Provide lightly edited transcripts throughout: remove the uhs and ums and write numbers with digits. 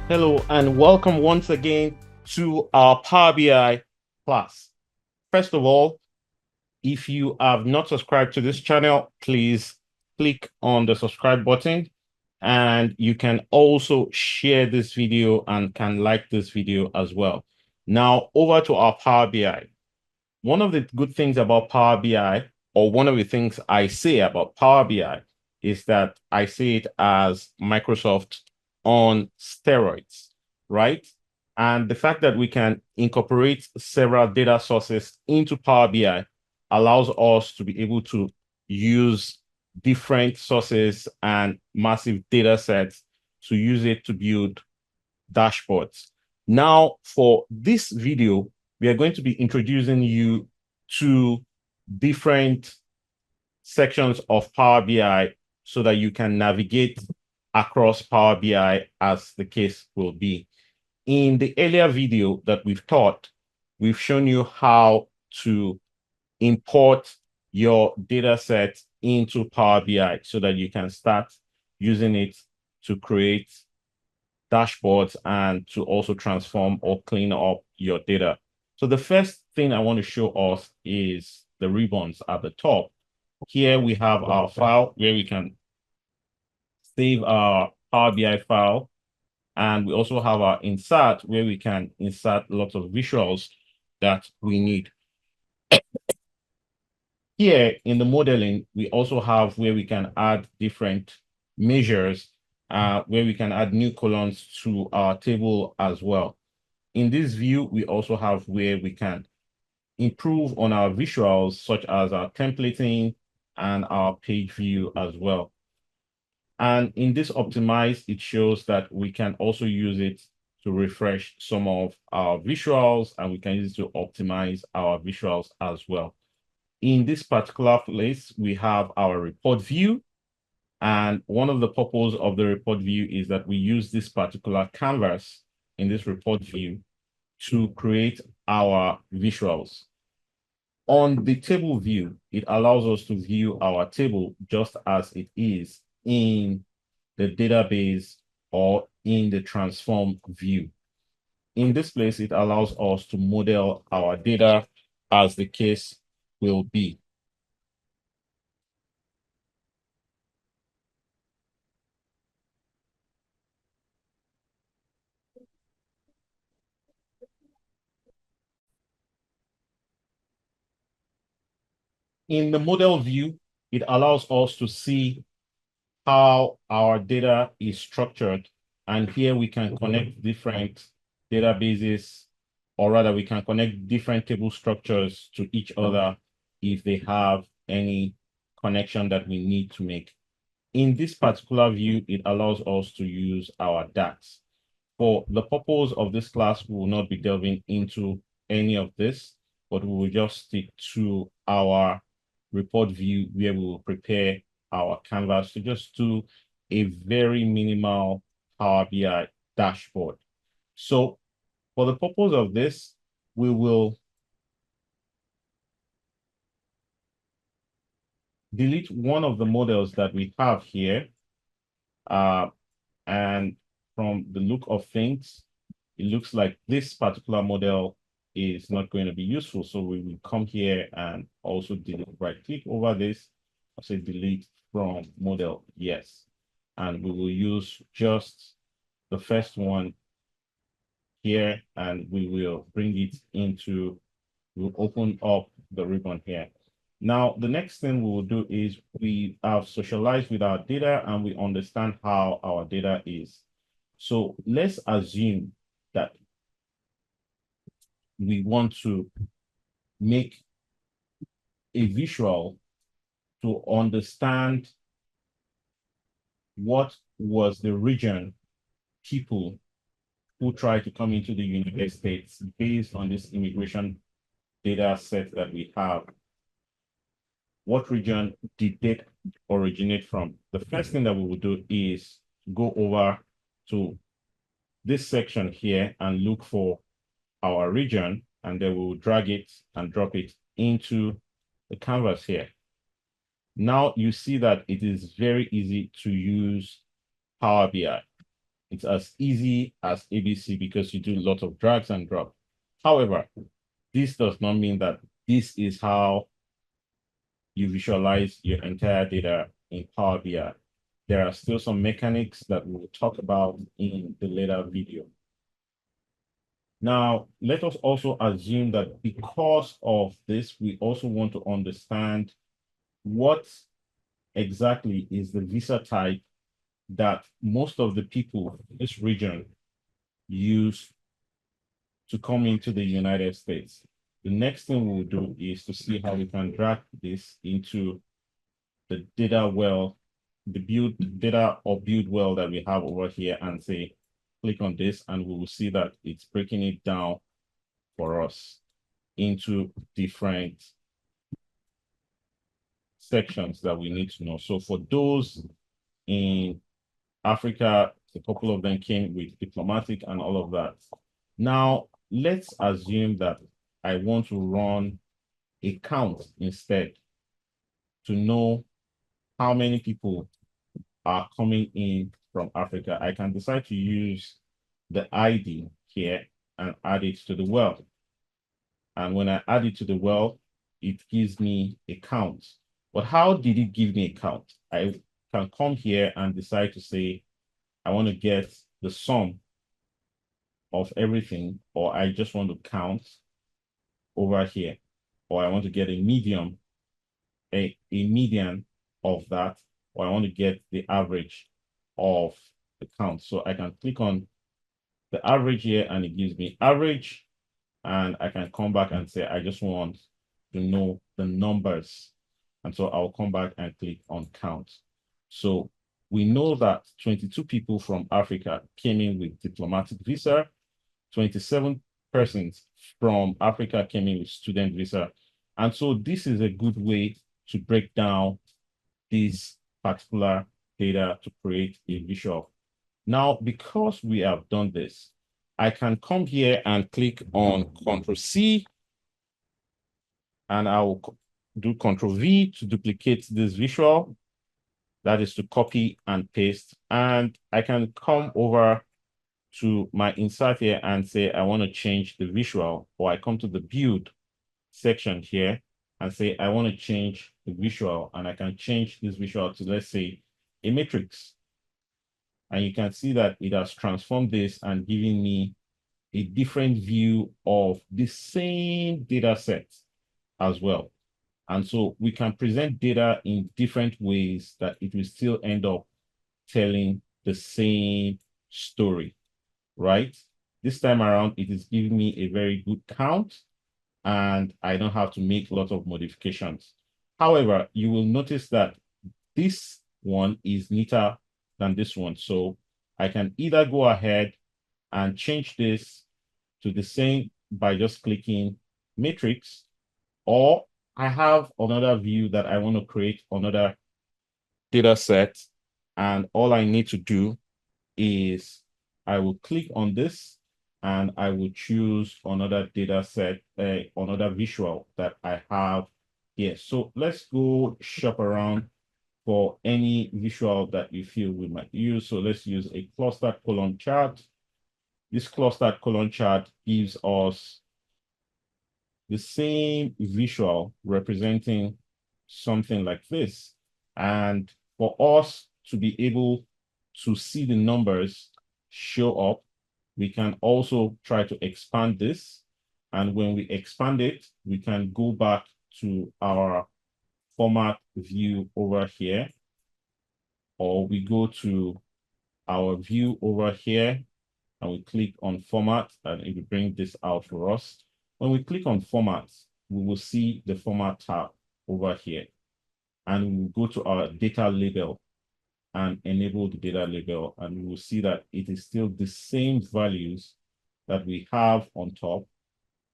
Hello and welcome once again to our Power BI class. First of all, if you have not subscribed to this channel, please click on the subscribe button, and you can also share this video and can like this video as well. Now over to our Power BI. One of the good things about Power BI, or one of the things I say about Power BI, is that I see it as Microsoft on steroids, right? And the fact that we can incorporate several data sources into Power BI allows us to be able to use different sources and massive data sets to use it to build dashboards. Now, for this video, we are going to be introducing you to different sections of Power BI so that you can navigate across Power BI as the case will be. In the earlier video that we've taught, we've shown you how to import your data set into Power BI so that you can start using it to create dashboards and to also transform or clean up your data. So the first thing I want to show us is the ribbons at the top. Here we have our file where we can save our Power BI file. And we also have our insert where we can insert lots of visuals that we need. Here in the modeling, we also have where we can add different measures, where we can add new columns to our table as well. In this view, we also have where we can improve on our visuals, such as our templating and our page view as well. And in this optimize, it shows that we can also use it to refresh some of our visuals, and we can use it to optimize our visuals as well. In this particular place, we have our report view. And one of the purposes of the report view is that we use this particular canvas in this report view to create our visuals. On the table view, it allows us to view our table just as it is in the database or in the transform view. In this place, it allows us to model our data as the case will be. In the model view, it allows us to see how our data is structured. And here we can connect different databases, or rather we can connect different table structures to each other if they have any connection that we need to make. In this particular view, it allows us to use our DAX. For the purpose of this class, we will not be delving into any of this, but we will just stick to our report view where we will prepare our canvas to just do a very minimal Power BI dashboard. So for the purpose of this, we will delete one of the models that we have here. And from the look of things, it looks like this particular model is not going to be useful. So we will come here and also delete, right click over this. I'll say delete from model, yes. And we will use just the first one here, and we will bring it into, we'll open up the ribbon here. Now, the next thing we will do is we have socialized with our data and we understand how our data is. So let's assume that we want to make a visual to understand what was the region people who try to come into the United States based on this immigration data set that we have. What region did they originate from? The first thing that we will do is go over to this section here and look for our region, and then we will drag it and drop it into the canvas here. Now you see that it is very easy to use Power BI. It's as easy as ABC because you do a lot of drags and drop. However, this does not mean that this is how you visualize your entire data in Power BI. There are still some mechanics that we will talk about in the later video. Now, let us also assume that because of this, we also want to understand what exactly is the visa type that most of the people in this region use to come into the United States. The next thing we'll do is to see how we can drag this into the data well, the build data or build well that we have over here and say, click on this, and we will see that it's breaking it down for us into different sections that we need to know. So for those in Africa, a couple of them came with diplomatic and all of that. Now, let's assume that I want to run a count instead to know how many people are coming in from Africa. I can decide to use the ID here and add it to the well. And when I add it to the well, it gives me a count. But how did it give me a count? I can come here and decide to say, I want to get the sum of everything, or I just want to count over here, or I want to get a medium, a median of that, or I want to get the average of the count. So I can click on the average here and it gives me average, and I can come back and say, I just want to know the numbers. And so I'll come back and click on count. So we know that 22 people from Africa came in with diplomatic visa, 27 persons from Africa came in with student visa. And so this is a good way to break down this particular data to create a visual. Now, because we have done this, I can come here and click on Control C, and I will do Control V to duplicate this visual. That is to copy and paste. And I can come over to my insert here and say, I want to change the visual, or I come to the build section here and say, I want to change the visual, and I can change this visual to, let's say, a matrix. And you can see that it has transformed this and giving me a different view of the same data set as well. And so we can present data in different ways that it will still end up telling the same story, right? This time around, it is giving me a very good count, and I don't have to make a lot of modifications. However, you will notice that this one is neater than this one. So I can either go ahead and change this to the same by just clicking matrix, or I have another view that I want to create another data set, and all I need to do is I will click on this and I will choose another data set, another visual that I have here. So let's go shop around for any visual that you feel we might use. So let's use a clustered column chart. This clustered column chart gives us the same visual representing something like this. And for us to be able to see the numbers show up, we can also try to expand this. And when we expand it, we can go back to our format view over here, or we go to our view over here and we click on format, and it will bring this out for us. When we click on format, we will see the format tab over here, and we will go to our data label and enable the data label, and we will see that it is still the same values that we have on top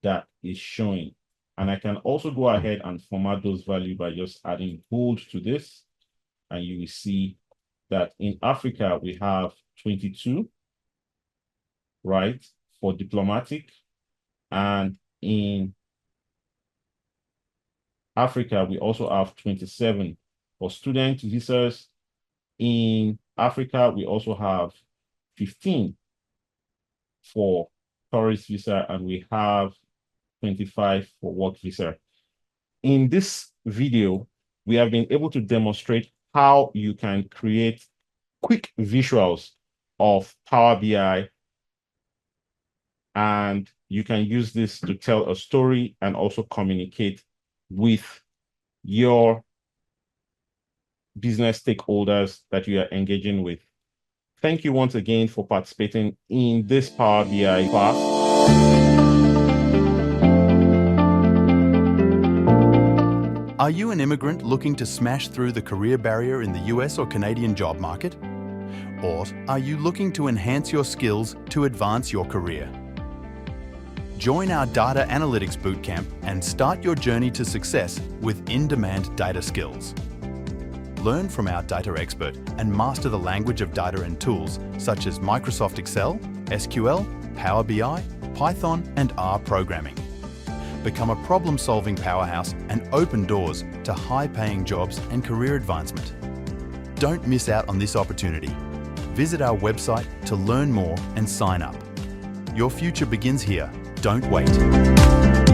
that is showing. And I can also go ahead and format those values by just adding bold to this, and you will see that in Africa, we have 22, right, for diplomatic, and in Africa, we also have 27 for student visas. In Africa, we also have 15 for tourist visa, and we have 25 for work visa. In this video, we have been able to demonstrate how you can create quick visuals of Power BI, and you can use this to tell a story and also communicate with your business stakeholders that you are engaging with. Thank you once again for participating in this Power BI class. Are you an immigrant looking to smash through the career barrier in the US or Canadian job market? Or are you looking to enhance your skills to advance your career? Join our Data Analytics Bootcamp and start your journey to success with in-demand data skills. Learn from our data expert and master the language of data and tools such as Microsoft Excel, SQL, Power BI, Python, and R programming. Become a problem-solving powerhouse and open doors to high-paying jobs and career advancement. Don't miss out on this opportunity. Visit our website to learn more and sign up. Your future begins here. Don't wait.